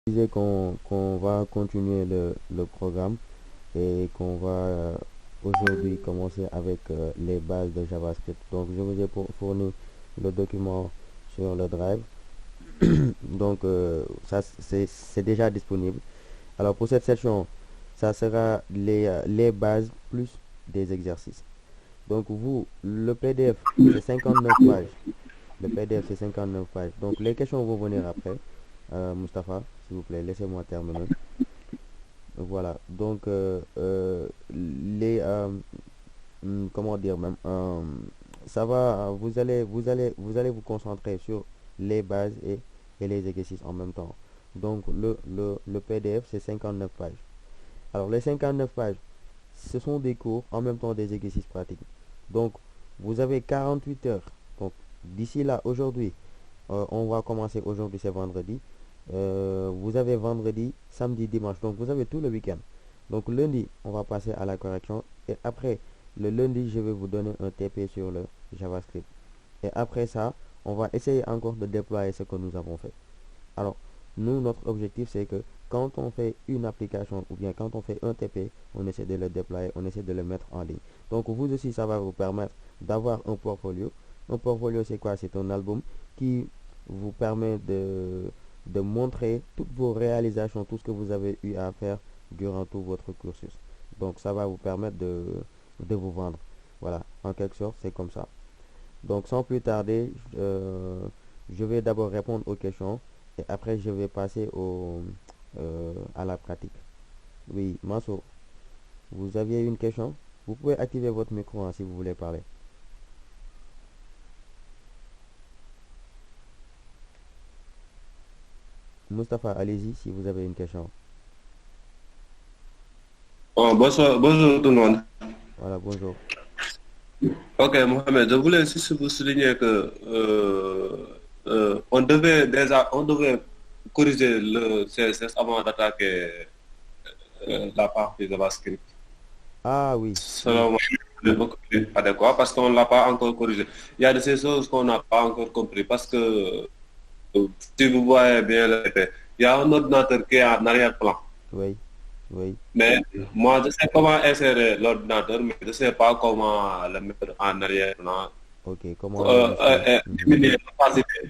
disais qu'on va continuer le programme et qu'on va aujourd'hui commencer avec les bases de JavaScript. Donc, je vous ai fourni le document sur le Drive. Donc, ça, c'est déjà disponible. Alors, pour cette session, ça sera les bases plus des exercices. Donc, vous, le PDF, c'est 59 pages. Le PDF, c'est 59 pages. Donc, les questions vont venir après. Mustapha, s'il vous plaît, laissez-moi terminer. Voilà. Donc, comment dire même, ça va, vous allez vous concentrer sur les bases et les exercices en même temps. Donc, le PDF, c'est 59 pages. Alors, les 59 pages, ce sont des cours, en même temps des exercices pratiques. Donc, vous avez 48 heures. Donc, d'ici là, aujourd'hui, on va commencer aujourd'hui, c'est vendredi. Vous avez vendredi, samedi, dimanche. Donc, vous avez tout le week-end. Donc, lundi, on va passer à la correction. Et après, le lundi, je vais vous donner un TP sur le JavaScript. Et après ça, on va essayer encore de déployer ce que nous avons fait. Alors, nous, notre objectif, c'est que quand on fait une application ou bien quand on fait un TP, on essaie de le déployer, on essaie de le mettre en ligne. Donc, vous aussi, ça va vous permettre d'avoir un portfolio. Un portfolio, c'est quoi? C'est un album qui vous permet de montrer toutes vos réalisations, tout ce que vous avez eu à faire durant tout votre cursus. Donc, ça va vous permettre de vous vendre. Voilà, en quelque sorte, c'est comme ça. Donc, sans plus tarder, je vais d'abord répondre aux questions et après, je vais passer à la pratique. Oui, Mansour, vous aviez une question? Vous pouvez activer votre micro hein, si vous voulez parler. Mustapha, allez-y si vous avez une question. Oh, bonsoir, bonjour tout le monde. Voilà, bonjour. Ok, Mohamed, je voulais juste vous souligner que on devait corriger le CSS avant d'attaquer la partie JavaScript. Ah oui, oui, Selon moi, c'est beaucoup plus adéquat parce qu'on ne l'a pas encore corrigé. Il y a de ces choses qu'on n'a pas encore compris parce que si vous voyez bien il y a un ordinateur qui est en arrière-plan. oui, oui. Mais moi, je sais comment insérer l'ordinateur, mais je ne sais pas comment le mettre en arrière-plan. Ok, comment l'ajuster? Mhm. Diminuer l'opacité.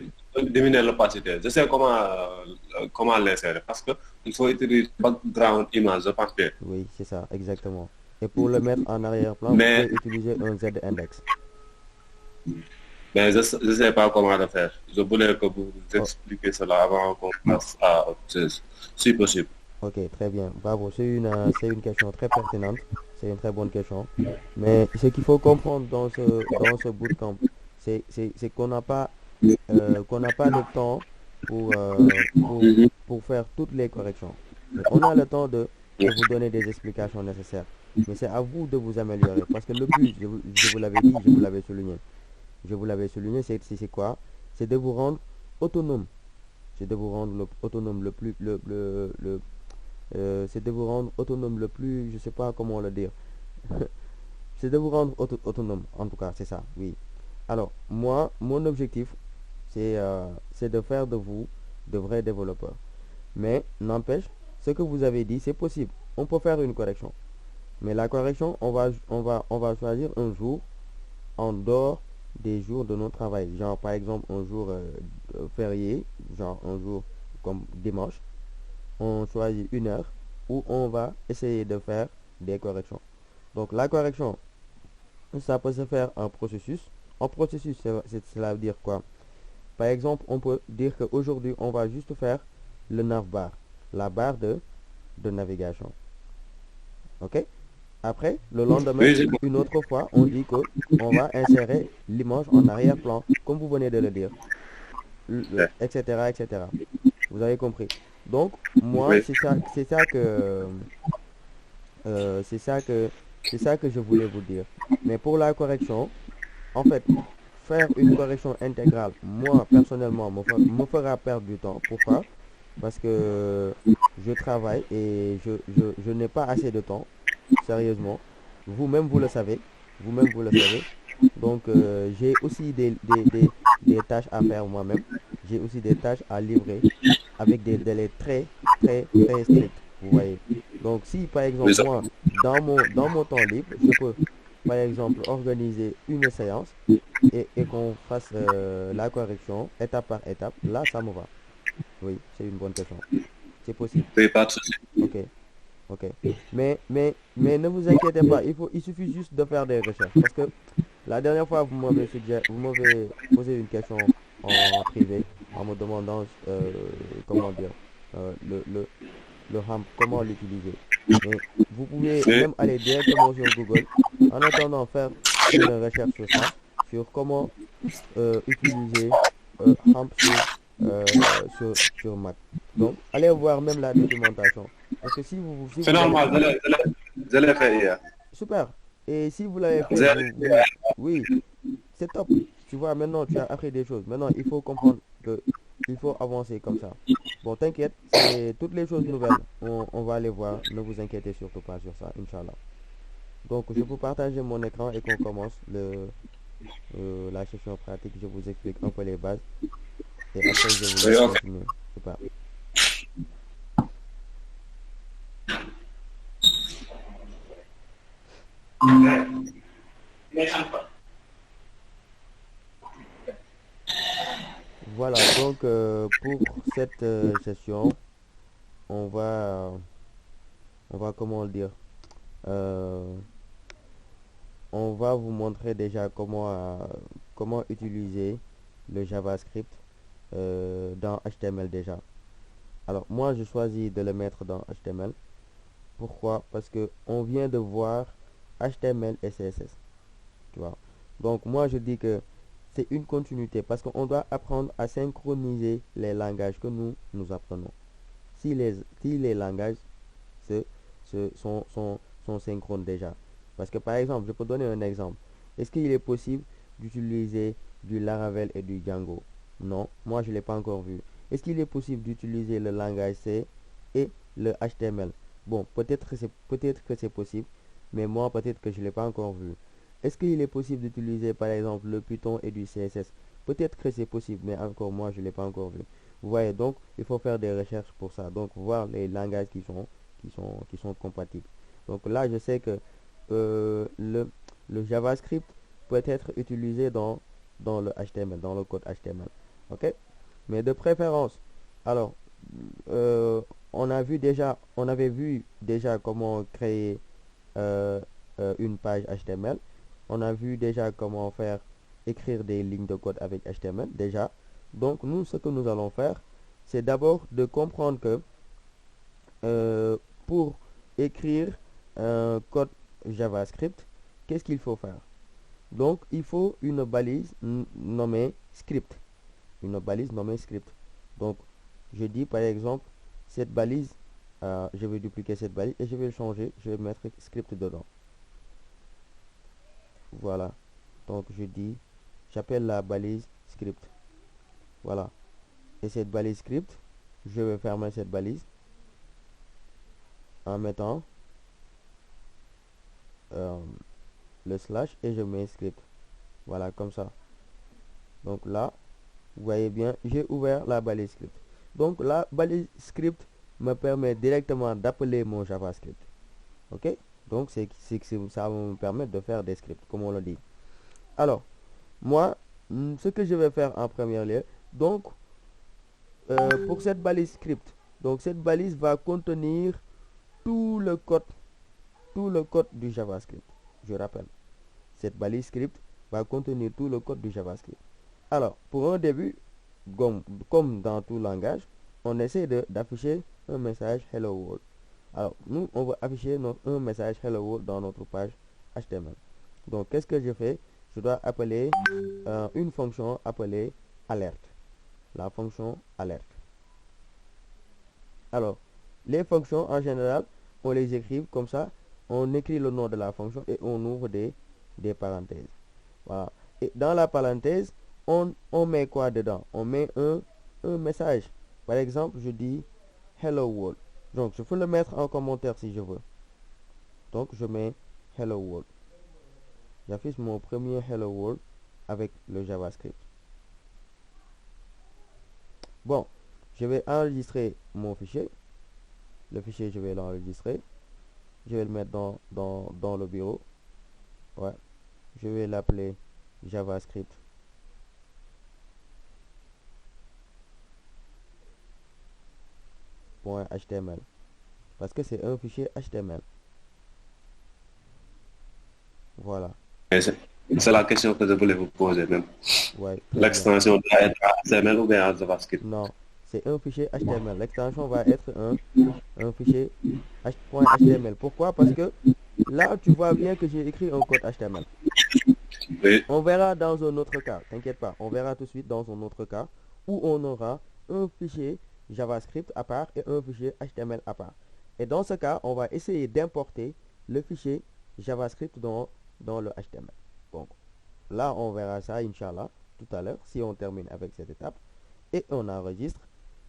Diminuer l'opacité. Je sais comment l'insérer parce qu'il faut utiliser background image, je pense bien. Oui, c'est ça, exactement. Et pour le mettre en arrière-plan, vous Mais, pouvez utiliser un Z-index. mais je ne sais pas comment le faire. Je voulais que vous Oh, expliquiez cela avant qu'on passe à autre chose, si possible. ok, très bien. Bravo. C'est une question très pertinente. C'est une très bonne question. Mais ce qu'il faut comprendre dans ce bootcamp, c'est qu'on n'a pas le temps pour, euh, pour, Mhm. pour faire toutes les corrections. Mais on a le temps de vous donner des explications nécessaires. Mais c'est à vous de vous améliorer. Parce que le but, je vous l'avais dit, je vous l'avais souligné, c'est quoi? C'est de vous rendre autonome. C'est de vous rendre autonome c'est de vous rendre autonome le plus, je sais pas comment le dire. C'est de vous rendre autonome, en tout cas, c'est ça, oui. Alors, moi, mon objectif, c'est de faire de vous de vrais développeurs. Mais, n'empêche, ce que vous avez dit, c'est possible. On peut faire une correction. Mais la correction, on va choisir un jour en dehors des jours de notre travail. Genre, par exemple, un jour férié, genre un jour comme dimanche, on choisit une heure où on va essayer de faire des corrections. Donc, la correction, ça peut se faire en processus. En processus, cela veut dire quoi? Par exemple, on peut dire qu'aujourd'hui, on va juste faire le navbar, la barre de navigation. OK? Après, le lendemain, Oui, une autre fois, on dit que on va insérer l'image en arrière-plan, comme vous venez de le dire, etc., etc. Vous avez compris. Donc, moi, oui. euh, c'est ça que, c'est ça que je voulais vous dire. Mais pour la correction, en fait, faire une correction intégrale, moi, personnellement, me fera perdre du temps. Pourquoi? Parce que je travaille et je n'ai pas assez de temps, sérieusement. Vous-même, vous le savez. Vous-même, vous le savez. Donc, j'ai aussi des tâches à faire moi-même. J'ai aussi des tâches à livrer avec des délais très, très strict, vous voyez. Donc si par exemple moi, dans mon temps libre, je peux par exemple organiser une séance et qu'on fasse la correction étape par étape, là ça me va. Oui, c'est une bonne question. C'est possible. Oui, pas de souci. Ok, ok. Mais ne vous inquiétez pas, il suffit juste de faire des recherches. Parce que la dernière fois, vous m'avez posé une question en privé en me demandant, comment dire, euh, le, le, le HAMP, comment l'utiliser. Mais vous pouvez Oui, même aller directement sur Google, en attendant faire une recherche sur ça, sur comment utiliser HAMP sur Mac. Donc, allez voir même la documentation. Parce que si c'est vous l'avez... normal, je l'ai fait hier. Super. Et si vous l'avez fait, J'ai- oui, c'est top. Tu vois, maintenant, tu as appris des choses. Maintenant, il faut comprendre que il faut avancer comme ça. Bon, t'inquiète, c'est toutes les choses nouvelles. On va les voir. Ne vous inquiétez surtout pas sur ça, Inch'Allah. Donc, je peux partager mon écran et qu'on commence la session pratique. Je vous explique un peu les bases et après, je vous Oui, laisse ok. continuer. Super. Voilà, donc pour cette session, on va, on va, comment le dire, euh, on va vous montrer déjà comment utiliser le JavaScript dans HTML déjà. Alors moi, je choisis de le mettre dans HTML. Pourquoi? Parce que on vient de voir HTML et CSS, tu vois. Donc moi, je dis que c'est une continuité parce qu'on doit apprendre à synchroniser les langages que nous apprenons. Si les langages se, sont synchrones déjà. Parce que par exemple, je peux donner un exemple. Est-ce qu'il est possible d'utiliser du Laravel et du Django? Non, moi je ne l'ai pas encore vu. Est-ce qu'il est possible d'utiliser le langage C et le HTML? Bon, peut-être que c'est possible, mais moi peut-être que je ne l'ai pas encore vu. Est-ce qu'il est possible d'utiliser par exemple le Python et du CSS? Peut-être que c'est possible, mais encore moi je ne l'ai pas encore vu. Vous voyez, donc il faut faire des recherches pour ça. Donc voir les langages qui sont compatibles. Donc là, je sais que euh, le, le JavaScript peut être utilisé dans le HTML, dans le code HTML. OK? Mais de préférence, alors, euh, on avait vu déjà comment créer euh, une page HTML. On a vu déjà comment faire écrire des lignes de code avec HTML déjà. Donc nous, ce que nous allons faire, c'est d'abord de comprendre que euh, pour écrire un code JavaScript, qu'est-ce qu'il faut faire? Donc, il faut une balise nommée script. Une balise nommée script. Donc, je dis par exemple, cette balise, je vais dupliquer cette balise et je vais le changer. Je vais mettre script dedans. Voilà. Donc, je dis, j'appelle la balise script. Voilà. Et cette balise script, je vais fermer cette balise en mettant euh, le slash et je mets script. Voilà, comme ça. Donc là, vous voyez bien, j'ai ouvert la balise script. Donc la balise script me permet directement d'appeler mon JavaScript. Ok? Donc ça va me permettre de faire des scripts, comme on le dit. Alors, moi, ce que je vais faire en première lieu, donc pour cette balise script, donc cette balise va contenir tout le code, tout le code du JavaScript. Je rappelle, cette balise script va contenir tout le code du JavaScript. Alors, pour un début, comme dans tout langage, on essaie d'afficher un message Hello World. Alors, nous, on va afficher un message Hello World dans notre page HTML. Donc, qu'est-ce que je fais? Je dois appeler une fonction appelée alerte. La fonction alerte. Alors, les fonctions en général, on les écrit comme ça. On écrit le nom de la fonction et on ouvre des parenthèses. Voilà. Et dans la parenthèse, on met quoi dedans? On met un message. Par exemple, je dis Hello World. Donc, je peux le mettre en commentaire si je veux. Donc, je mets Hello World. J'affiche mon premier Hello World avec le JavaScript. Bon, je vais enregistrer mon fichier. Le fichier, je vais l'enregistrer. Je vais le mettre dans le bureau. Ouais. Je vais l'appeler javascript.html parce que c'est un fichier HTML. Voilà. Et c'est la question que je voulais vous poser même. Ouais, très bien. L'extension doit être HTML ou bien JavaScript. Non, c'est un fichier HTML. L'extension va être un fichier .html. Pourquoi? Parce que là, tu vois bien que j'ai écrit un code HTML. Oui, On verra dans un autre cas, t'inquiète pas, on verra tout de suite dans un autre cas où on aura un fichier JavaScript à part et un fichier HTML à part. Et dans ce cas, on va essayer d'importer le fichier JavaScript dans le HTML. Donc là, on verra ça, Inch'Allah, tout à l'heure, si on termine avec cette étape. Et on enregistre.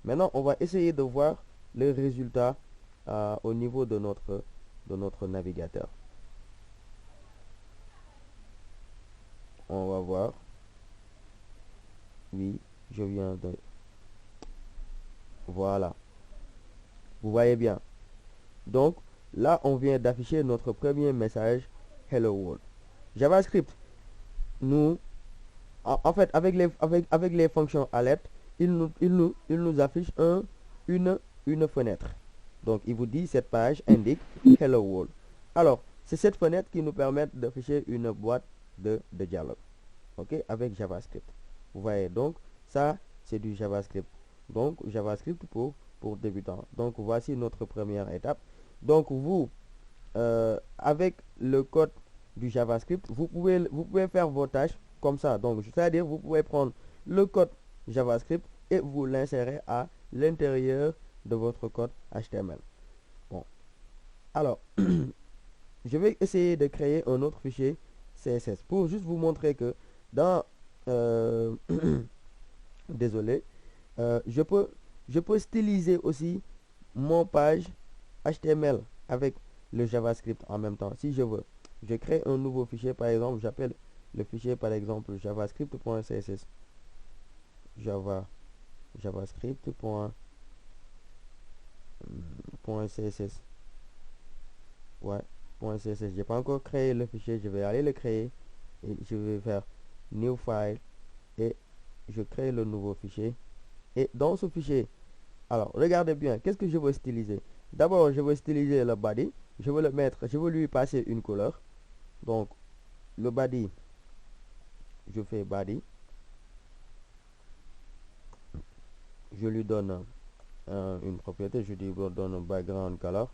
Maintenant, on va essayer de voir le résultat au niveau de notre navigateur. On va voir. Oui, je viens de... Voilà. Vous voyez bien. Donc, là, on vient d'afficher notre premier message Hello World. JavaScript, nous, en fait, avec les fonctions alert, il nous affiche une fenêtre. Donc, il vous dit, cette page indique Hello World. Alors, c'est cette fenêtre qui nous permet d'afficher une boîte de dialogue. OK, avec JavaScript. Vous voyez, donc, ça, c'est du JavaScript. Donc, JavaScript pour débutants. Donc, voici notre première étape. Donc, vous, avec le code du JavaScript, vous pouvez faire vos tâches comme ça. Donc, c'est-à-dire, vous pouvez prendre le code JavaScript et vous l'insérer à l'intérieur de votre code HTML. Bon. Alors, je vais essayer de créer un autre fichier CSS pour juste vous montrer que dans... désolé. Je peux styliser aussi mon page HTML avec le JavaScript en même temps. Si je veux, je crée un nouveau fichier. Par exemple, j'appelle le fichier par exemple javascript.css. javascript.css. Ouais, .css. J'ai pas encore créé le fichier. Je vais aller le créer et je vais faire new file et je crée le nouveau fichier. Et dans ce fichier, alors regardez bien, qu'est-ce que je veux styliser? D'abord, je veux styliser le body. Je veux le mettre, je veux lui passer une couleur. Donc, le body, je fais body. Je lui donne une propriété. Je lui donne un background color.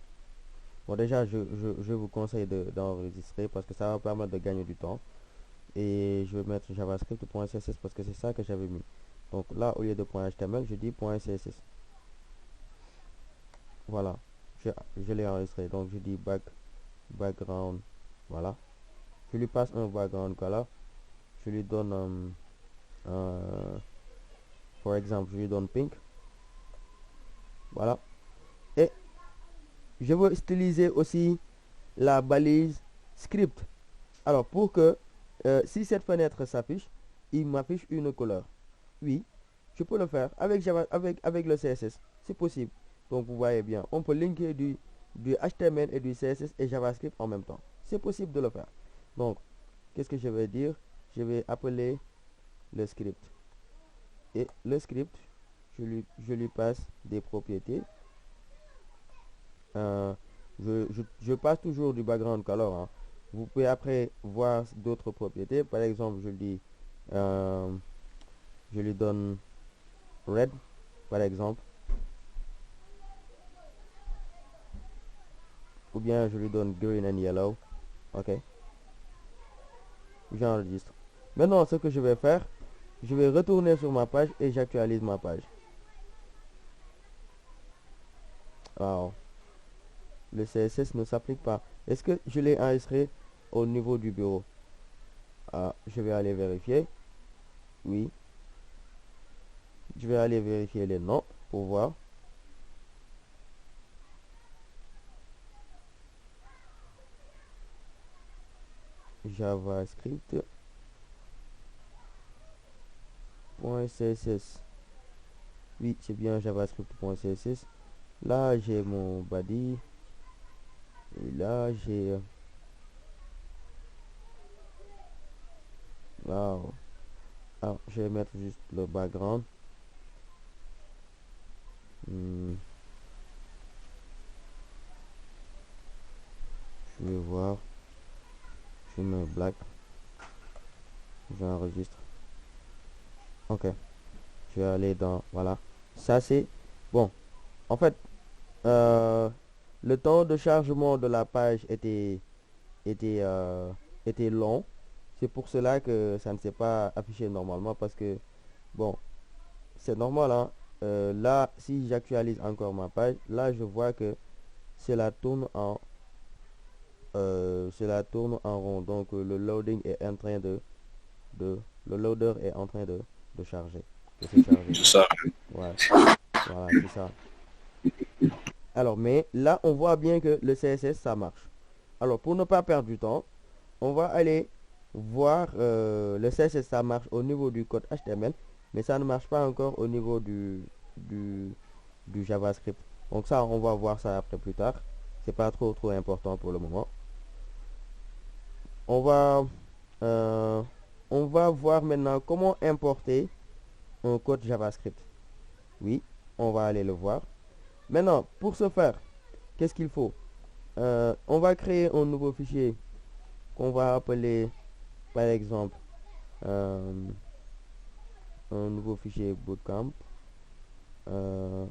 Bon, déjà, je vous conseille d'enregistrer parce que ça va permettre de gagner du temps. Et je vais mettre javascript.css parce que c'est ça que j'avais mis. Donc là, au lieu de .html, je dis .css. Voilà, je l'ai enregistré. Donc je dis background. Voilà. Je lui passe un background color. Je lui donne, par exemple, je lui donne pink. Voilà. Et je veux styliser aussi la balise script. Alors pour que si cette fenêtre s'affiche, il m'affiche une couleur. Oui, je peux le faire avec avec le CSS. C'est possible. Donc vous voyez bien, on peut linker du HTML et du CSS et JavaScript en même temps. C'est possible de le faire. Donc, qu'est-ce que je vais dire? Je vais appeler le script. Et le script, je lui passe des propriétés. Je passe toujours du background color. Hein. Vous pouvez après voir d'autres propriétés. Par exemple, je lui donne red, par exemple. Ou bien je lui donne green and yellow. Ok. J'enregistre. Maintenant, ce que je vais faire, je vais retourner sur ma page et j'actualise ma page. Wow. Le CSS ne s'applique pas. Est-ce que je l'ai enregistré au niveau du bureau? Je vais aller vérifier. Oui. Je vais aller vérifier les noms pour voir. JavaScript.css. Oui, c'est bien javascript.css. Là, j'ai mon body. Et là, j'ai... Wow. Alors, je vais mettre juste le background. Hmm, je vais voir. Je mets black. J'enregistre. Ok. Je vais aller dans... Voilà. Ça, c'est... Bon. En fait, euh, le temps de chargement de la page était, euh, était long. C'est pour cela que ça ne s'est pas affiché normalement parce que, bon, c'est normal, hein. Là, si j'actualise encore ma page, là, je vois que cela tourne cela tourne en rond. Donc, le loading est en train de le loader est en train de charger, de se charger. C'est ça. Ouais, voilà, c'est ça. Alors, mais là, on voit bien que le CSS, ça marche. Alors, pour ne pas perdre du temps, on va aller voir le CSS, ça marche au niveau du code HTML, mais ça ne marche pas encore au niveau du, du JavaScript. Donc ça, on va voir ça après plus tard. C'est pas trop important pour le moment. On va, euh, on va voir maintenant comment importer un code JavaScript. Oui, on va aller le voir. Maintenant, pour ce faire, qu'est-ce qu'il faut? On va créer un nouveau fichier qu'on va appeler, par exemple, euh, un nouveau fichier bootcamp. Euh,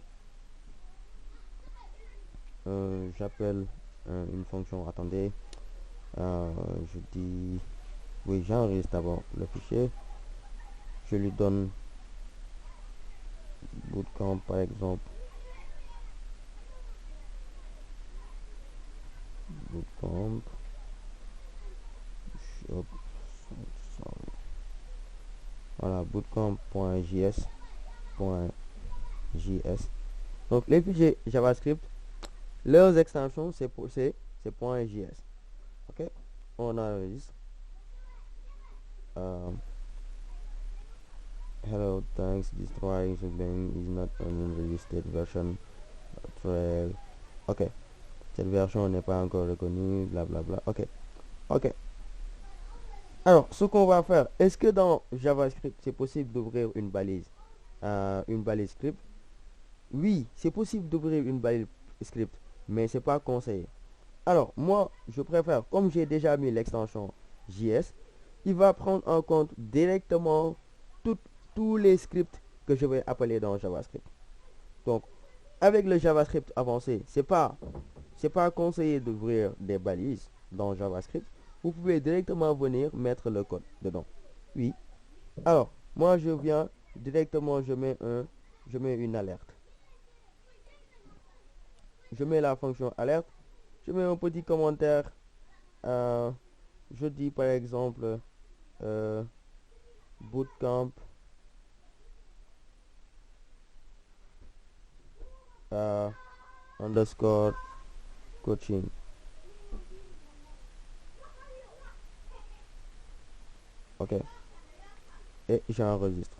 J'appelle une fonction, attendez, je dis, oui, j'enregistre d'abord le fichier, je lui donne bootcamp par exemple, bootcamp, hop, voilà, bootcamp.js. Donc les fichiers JavaScript, leurs extensions, c'est .js. Ok, on enregistre. Hello, thanks. This drawing is not an unregistered version. Trail. Ok, cette version n'est pas encore reconnue. Blablabla. Ok, ok. Alors, ce qu'on va faire, est-ce que dans JavaScript, c'est possible d'ouvrir une balise script? Oui, c'est possible d'ouvrir une balise script, mais c'est pas conseillé. Alors, moi, je préfère, comme j'ai déjà mis l'extension JS, il va prendre en compte directement tout- tous les scripts que je vais appeler dans JavaScript. Donc, avec le JavaScript avancé, c'est pas conseillé d'ouvrir des balises dans JavaScript. Vous pouvez directement venir mettre le code dedans. Oui. Alors, moi, je viens directement, je mets une alerte. Je mets la fonction alerte. Je mets un petit commentaire. euh, je dis par exemple euh, bootcamp euh, underscore coaching. Ok. Et j'enregistre.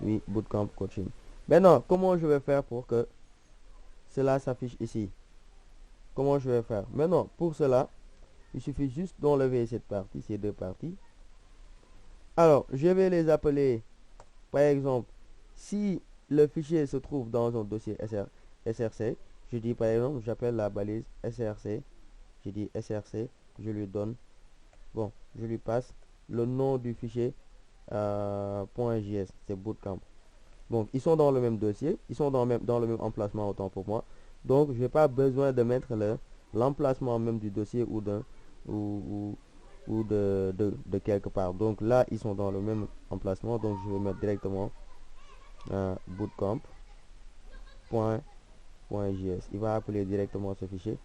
Oui, bootcamp coaching. Maintenant, comment je vais faire pour que cela s'affiche ici? Comment je vais faire? Maintenant, pour cela, il suffit juste d'enlever cette partie, ces deux parties. Alors, je vais les appeler, par exemple, si le fichier se trouve dans un dossier SRC, je dis par exemple, j'appelle la balise SRC, je dis SRC, je lui donne, bon, je lui passe le nom du fichier .js, c'est bootcamp. Donc, ils sont dans le même dossier, ils sont dans le même emplacement autant pour moi. Donc, je n'ai pas besoin de mettre l'emplacement même du dossier ou, ou de quelque part. Donc là, ils sont dans le même emplacement. Donc, je vais mettre directement bootcamp.js. Il va appeler directement ce fichier.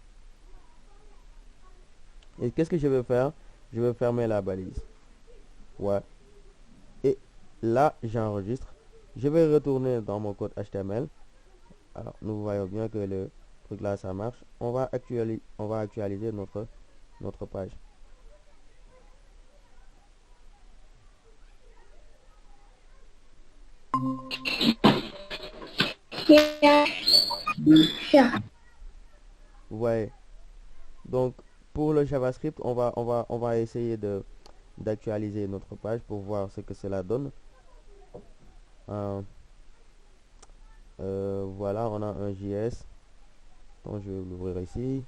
Et qu'est-ce que je vais faire? Je vais fermer la balise. Ouais. Et là, j'enregistre. Je vais retourner dans mon code HTML. Alors, nous voyons bien que le truc là, ça marche. On va actualiser notre page. Yeah. Vous voyez. Donc, pour le JavaScript, on va essayer d'actualiser notre page pour voir ce que cela donne. Euh, voilà, on a un JS. Donc, je vais l'ouvrir ici.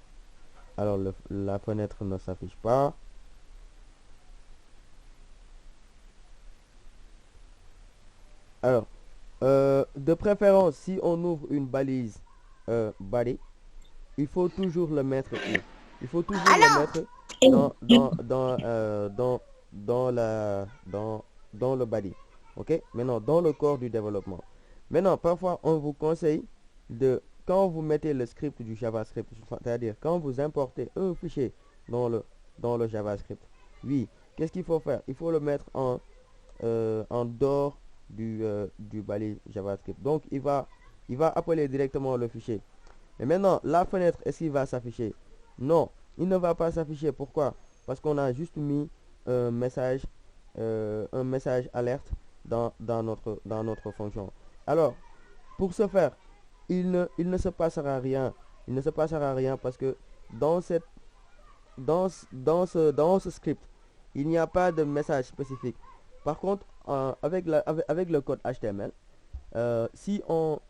Alors, la fenêtre ne s'affiche pas. Alors, de préférence, si on ouvre une balise body, il faut toujours le mettre où? Il faut toujours le mettre dans dans le body. OK? Maintenant, dans le corps du développement. Maintenant, parfois, on vous conseille quand vous mettez le script du JavaScript, c'est-à-dire quand vous importez un fichier dans le JavaScript, oui, qu'est-ce qu'il faut faire? Il faut le mettre en dehors du balai JavaScript. Donc, il va appeler directement le fichier. Mais maintenant, la fenêtre, est-ce qu'il va s'afficher? Non, il ne va pas s'afficher. Pourquoi? Parce qu'on a juste mis un message alerte dans notre fonction. Alors, pour ce faire, il ne se passera rien. Il ne se passera rien parce que dans cette, dans ce script, il n'y a pas de message spécifique. Par contre, avec le code HTML, si on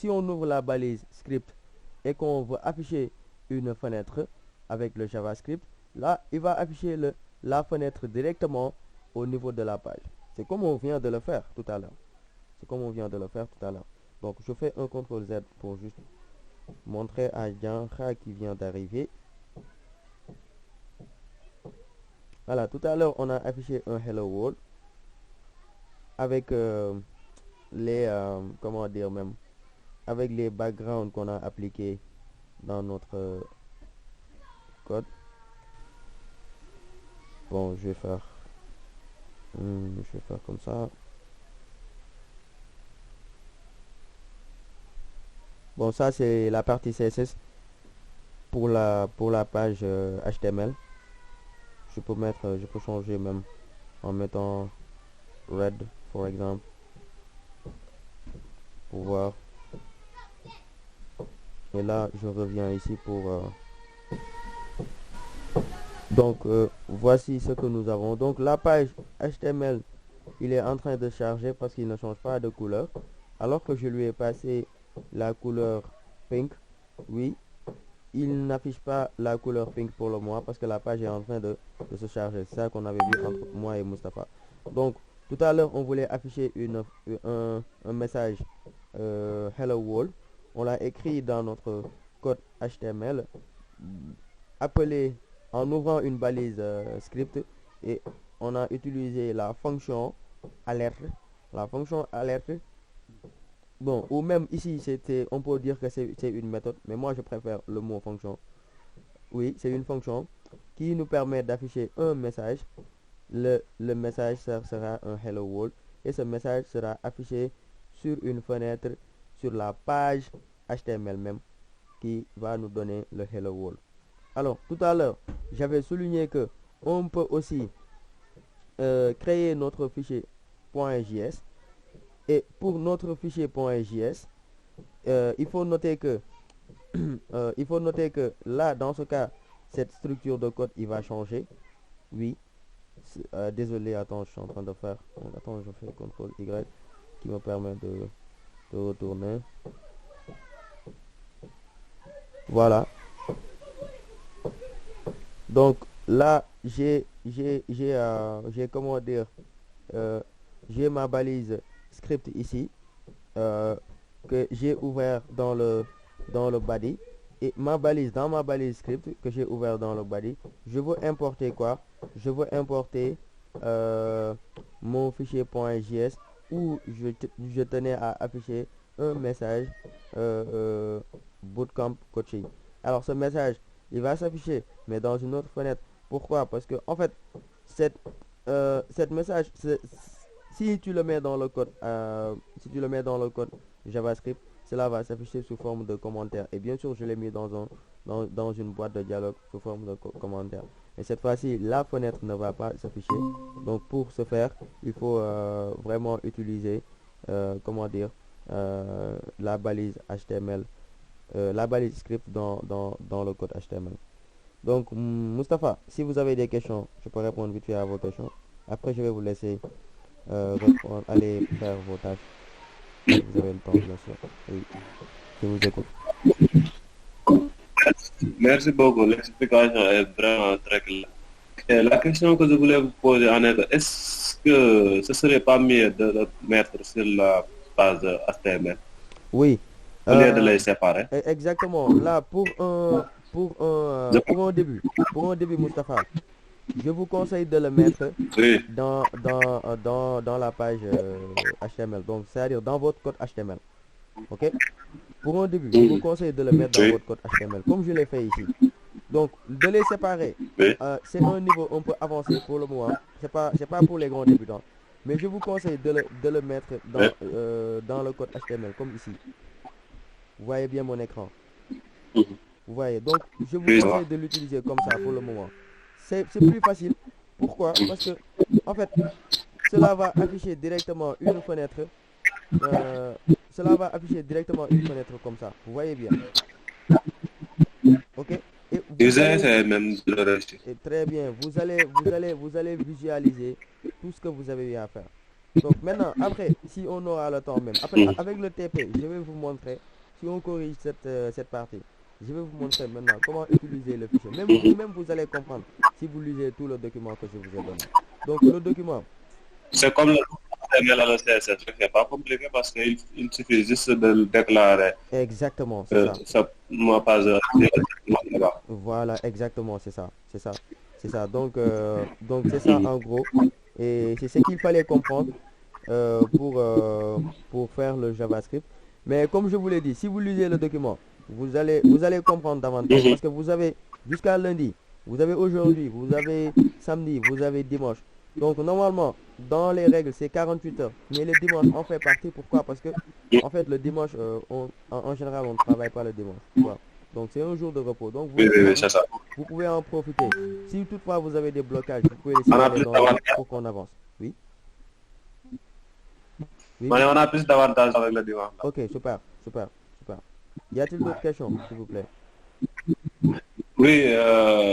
ouvre la balise script et qu'on veut afficher une fenêtre avec le JavaScript, là, il va afficher la fenêtre directement au niveau de la page. C'est comme on vient de le faire tout à l'heure. C'est comme on vient de le faire tout à l'heure. Donc, je fais un CTRL Z pour juste montrer à Janra qui vient d'arriver. Voilà, tout à l'heure, on a affiché un Hello World avec comment dire même, avec les backgrounds qu'on a appliqués dans notre code. Bon, je vais faire comme ça. Bon, ça c'est la partie CSS pour la page HTML. Je peux changer même en mettant red, par exemple, pour voir. Et là, je reviens ici pour donc voici ce que nous avons. Donc la page HTML, il est en train de charger parce qu'il ne change pas de couleur, alors que je lui ai passé la couleur pink. Oui, il n'affiche pas la couleur pink pour le moment parce que la page est en train de se charger. C'est ça qu'on avait vu entre moi et Mustapha. Donc tout à l'heure, on voulait afficher un message Hello World. On l'a écrit dans notre code HTML, appelé en ouvrant une balise script, et on a utilisé la fonction alerte. La fonction alerte, bon, ou même ici, on peut dire que c'est une méthode, mais moi je préfère le mot fonction. Oui, c'est une fonction qui nous permet d'afficher un message. Le message sera un Hello World et ce message sera affiché sur une fenêtre sur la page HTML même qui va nous donner le Hello World. Alors, tout à l'heure, j'avais souligné que on peut aussi créer notre fichier .js, et pour notre fichier .js, il faut noter que là, dans ce cas, cette structure de code, il va changer. Oui. Désolé, attends, je suis en train de faire. Attends, je fais CTRL Y qui me permet de retourner. Voilà. Donc là, j'ai comment dire, j'ai ma balise script ici que j'ai ouvert dans le body, et dans ma balise script que j'ai ouvert dans le body, je veux importer quoi? Je veux importer mon fichier .js où je tenais à afficher un message bootcamp coaching. Alors ce message, il va s'afficher mais dans une autre fenêtre. Pourquoi? Parce que en fait cette message, si tu le mets dans le code JavaScript, cela va s'afficher sous forme de commentaire, et bien sûr je l'ai mis dans une boîte de dialogue sous forme de commentaire. Et cette fois-ci, la fenêtre ne va pas s'afficher. Donc pour ce faire, il faut vraiment utiliser comment dire, la balise HTML la balise script dans le code HTML. Donc, Mustapha, si vous avez des questions, je peux répondre vite fait à vos questions. Après, je vais vous laisser répondre, aller faire vos tâches. Si vous avez le temps, bien sûr. Oui, je vous écoute. Merci beaucoup. L'explication est vraiment très claire. Et la question que je voulais vous poser en est, est-ce que ce serait pas mieux de le mettre sur la base HTML Oui, au lieu de euh, les séparer? exactement. Là, pour un début, Mustapha, je vous conseille de le mettre Oui, dans la page HTML. Donc, c'est-à-dire dans votre code HTML. OK? Pour un début, je vous conseille de le mettre dans oui, votre code HTML, comme je l'ai fait ici. Donc, de les séparer, oui, c'est un niveau un peu avancé pour le moment. C'est pas pour les grands débutants. Mais je vous conseille de le mettre oui, dans le code HTML, comme ici. Vous voyez bien mon écran. Vous voyez. Donc, je vous oui, ça va. conseille de l'utiliser comme ça pour le moment. C'est plus facile. Pourquoi? Parce que, en fait, cela va afficher directement une fenêtre. euh, Cela va afficher directement une fenêtre comme ça. Vous voyez bien. OK? Et vous J'ai allez, essayé même de le réussir. et très bien, vous allez visualiser tout ce que vous avez eu à faire. Donc maintenant, après, si on aura le temps même, après, avec le TP, je vais vous montrer, si on corrige cette partie, je vais vous montrer maintenant comment utiliser le fichier. Même vous-même, vous allez comprendre si vous lisez tout le document que je vous ai donné. Donc le document, C'est comme le HTML à la CSS, c'est pas compliqué parce qu'il suffit juste de le déclarer. exactement, c'est ça. Ça m'a pas là-bas. Voilà, exactement, c'est ça, c'est ça, c'est ça. Donc c'est ça en gros. Et c'est ce qu'il fallait comprendre euh, pour, euh, pour faire le JavaScript. Mais comme je vous l'ai dit, si vous lisez le document, vous allez comprendre davantage parce que vous avez jusqu'à lundi, vous avez aujourd'hui, vous avez samedi, vous avez dimanche. Donc normalement, dans les règles, c'est 48 heures. Mais le dimanche en fait partie. Pourquoi? Parce que en fait, le dimanche, en général, on ne travaille pas le dimanche. Voilà. Donc c'est un jour de repos. Donc Oui, oui, oui, c'est ça. vous pouvez en profiter. Si toutefois vous avez des blocages, vous pouvez les On a signaler plus dans le chat d'avantages. pour qu'on avance. Oui, oui, On a plus d'avantages avec le dimanche. ok, super, super, super. Y a-t-il d'autres questions, s'il vous plaît? Oui,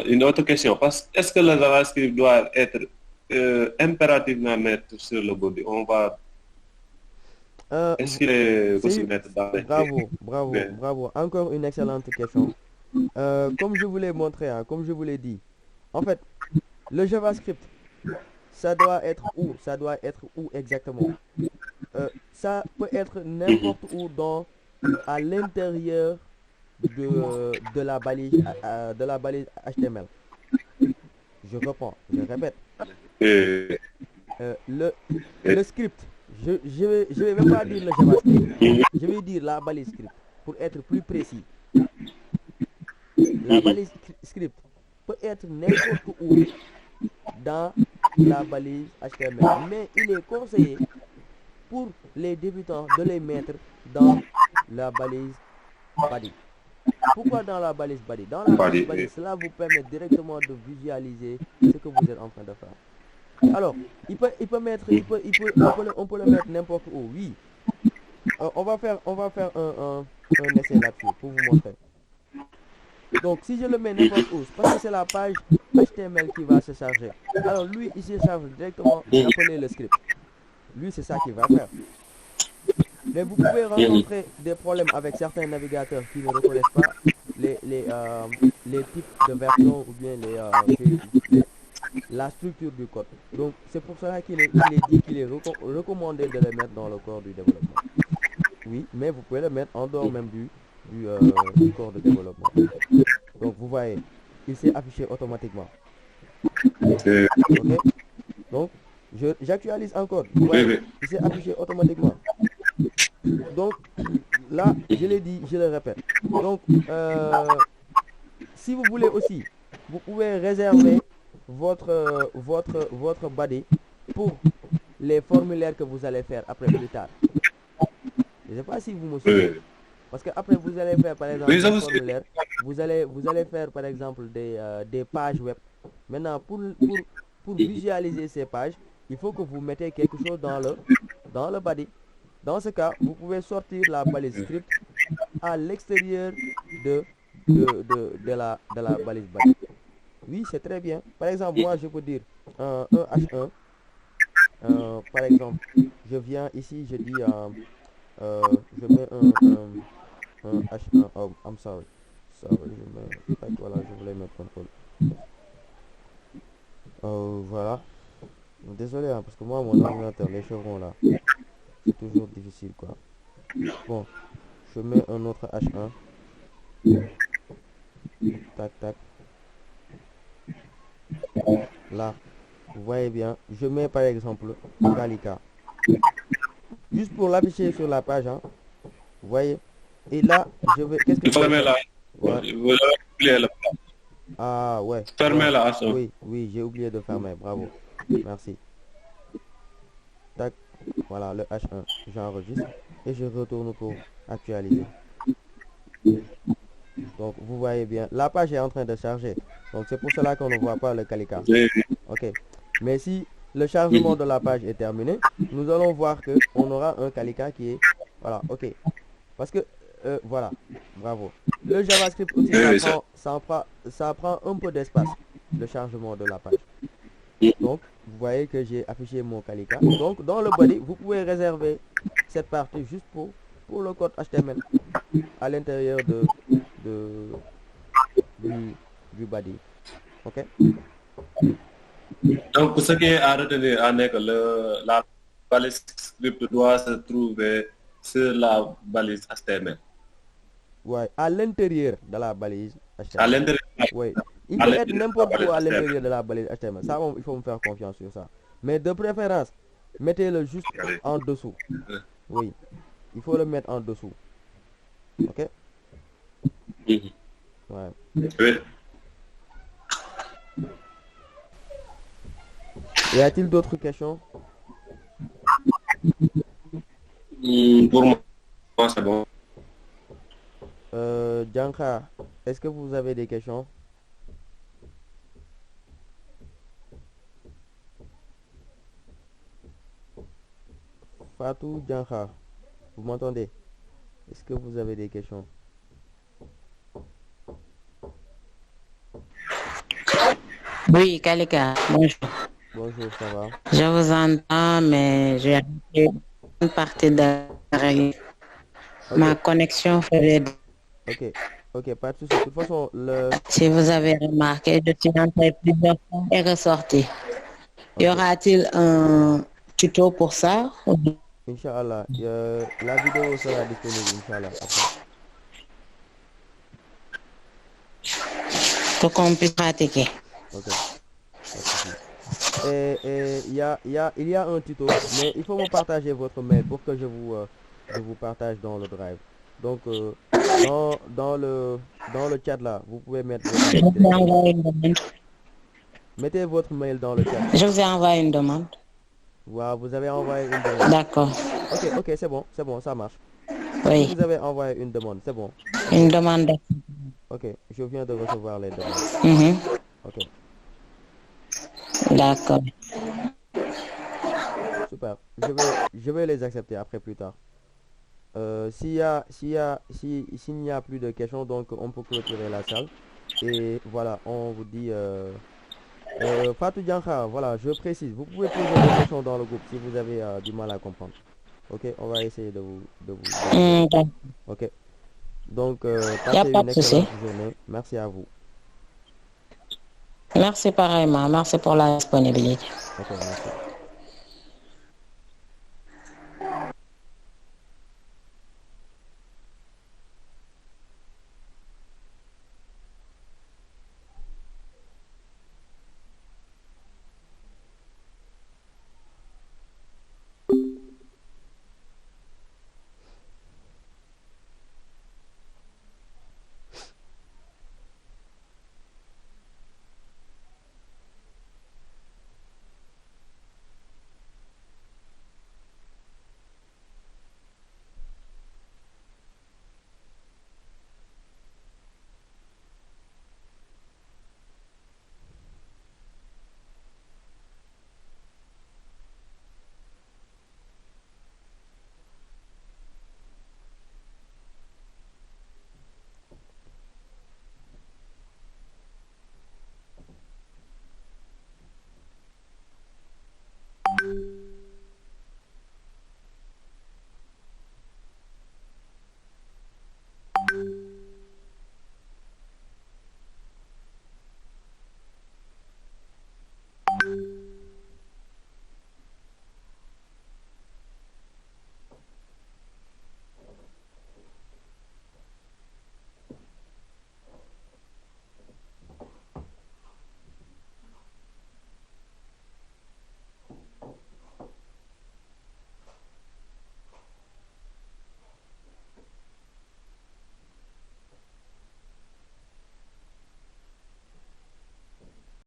une autre question. Est-ce que le JavaScript doit être impérativement mettre sur le body? Euh, Est-ce qu'il est c'est possible de mettre dans les bravo, bravo, mais- bravo. Encore une excellente question. Comme je vous l'ai montré, hein, comme je vous l'ai dit, en fait, le JavaScript, ça doit être où exactement? Ça peut être n'importe où à l'intérieur de la balise HTML. Je reprends, je répète. euh, Le, euh, le script, je vais même pas dire le JavaScript, je vais dire la balise script pour être plus précis. La balise script peut être n'importe où dans la balise HTML, mais il est conseillé pour les débutants de les mettre dans la balise body. Pourquoi dans la balise body? Dans la balise body, cela vous permet directement de visualiser ce que vous êtes en train de faire. Alors, il peut mettre, on peut le mettre n'importe où, oui. On va faire un essai là-dessus pour vous montrer. Donc, si je le mets n'importe où, c'est parce que c'est la page HTML qui va se charger. Alors, lui, il se charge directement d'appeler le script. Lui, c'est ça qu'il va faire. Mais vous pouvez rencontrer des problèmes avec certains navigateurs qui ne reconnaissent pas les types de versions ou bien la structure du code. Donc, c'est pour cela qu'il est dit qu'il est recommandé de le mettre dans le corps du développement. Oui, mais vous pouvez le mettre en dehors même du corps de développement. Donc, vous voyez, il s'est affiché automatiquement. OK? Donc, j'actualise encore. Vous oui, voyez, oui. il s'est affiché automatiquement. Donc, là, je l'ai dit, je le répète. Donc, si vous voulez aussi, vous pouvez réserver votre body pour les formulaires que vous allez faire après plus tard. Je ne sais pas si vous me suivez. Parce que après vous allez faire par exemple Oui, je des vous suis. formulaires, vous allez faire par exemple des pages web. Maintenant, pour visualiser ces pages, il faut que vous mettez quelque chose dans le body. Dans ce cas, vous pouvez sortir la balise script à l'extérieur de la balise body. Oui, c'est très bien. Par exemple, moi, je peux dire un H1. Par exemple, je viens ici, je dis, je mets un H1. Oh, I'm sorry. Sorry, je mets, tac, voilà, je voulais mettre contrôle. Voilà. Désolé, hein, parce que moi, mon ordinateur, les chevrons là, c'est toujours difficile, quoi. Bon, je mets un autre H1. Tac, tac. Là, vous voyez bien, je mets par exemple Calica. Juste pour l'afficher sur la page, hein. Vous voyez. Et là, je vais. Qu'est-ce que je vais Fermez faire? la. Ouais. Vous avez oublié la. Ah, ouais. Fermez Ouais. la H1. Oui, oui, j'ai oublié de fermer. Bravo. Merci. Tac. Voilà, le H1. J'enregistre. Et je retourne pour actualiser. Donc, vous voyez bien, la page est en train de charger. Donc, c'est pour cela qu'on ne voit pas le Calica. Ok. Mais si le chargement de la page est terminé, nous allons voir que on aura un Calica qui est... Voilà, ok. Parce que, voilà, bravo. Le JavaScript aussi, ça prend un peu d'espace, le chargement de la page. Donc, vous voyez que j'ai affiché mon Calica. Donc, dans le body, vous pouvez réserver cette partie juste pour le code HTML à l'intérieur du body. Ok? Donc, ce qui est à retenir, est que la balise script doit se trouver sur la balise HTML. Ouais, à l'intérieur de la balise HTML. À l'intérieur. Oui. Il peut être n'importe où à l'intérieur de la balise HTML. Ça, il faut me faire confiance sur ça. Mais de préférence, mettez-le juste en dessous. Oui. Il faut le mettre en dessous. Ok? Ouais. Oui. Y a-t-il d'autres questions? Pour moi, c'est bon. Djanka, est-ce que vous avez des questions? Fatou Djanka, vous m'entendez? Est-ce que vous avez des questions? Oui, Kalika, bonjour. Bonjour, ça va? Je vous entends, mais j'ai une partie de la réunion. Ok. Ma connexion faisait... Ok, ok, pas de souci. De toute façon, Si vous avez remarqué, je suis entrée plusieurs fois et ressortie. Y aura-t-il un tuto pour ça? Inch'Allah, la vidéo sera disponible, Inch'Allah, après. Pour qu'on puisse pratiquer. Ok. Et il y a un tuto, mais il faut me partager votre mail pour que je vous partage dans le drive. Donc, dans le chat là, vous pouvez mettre votre mail Je vous ai directement. envoyé une demande. Mettez votre mail dans le chat. Je vous ai envoyé une demande. Wow, vous avez envoyé une demande. D'accord. Ok, c'est bon, ça marche. Oui. Si vous avez envoyé une demande, c'est bon. Une demande. Ok, je viens de recevoir les demandes. Mhm. Ok, D'accord. super. Je vais les accepter après plus tard. S'il n'y a plus de questions, donc on peut clôturer la salle. Et voilà, on vous dit... Fatou Diankha, voilà, je précise, vous pouvez poser des questions dans le groupe si vous avez du mal à comprendre. Ok, on va essayer de vous... D'accord. Ok. Donc, Y a passez pas une de souci. excellente journée. Merci à vous. Merci pareillement. Merci pour la disponibilité. Ok, merci.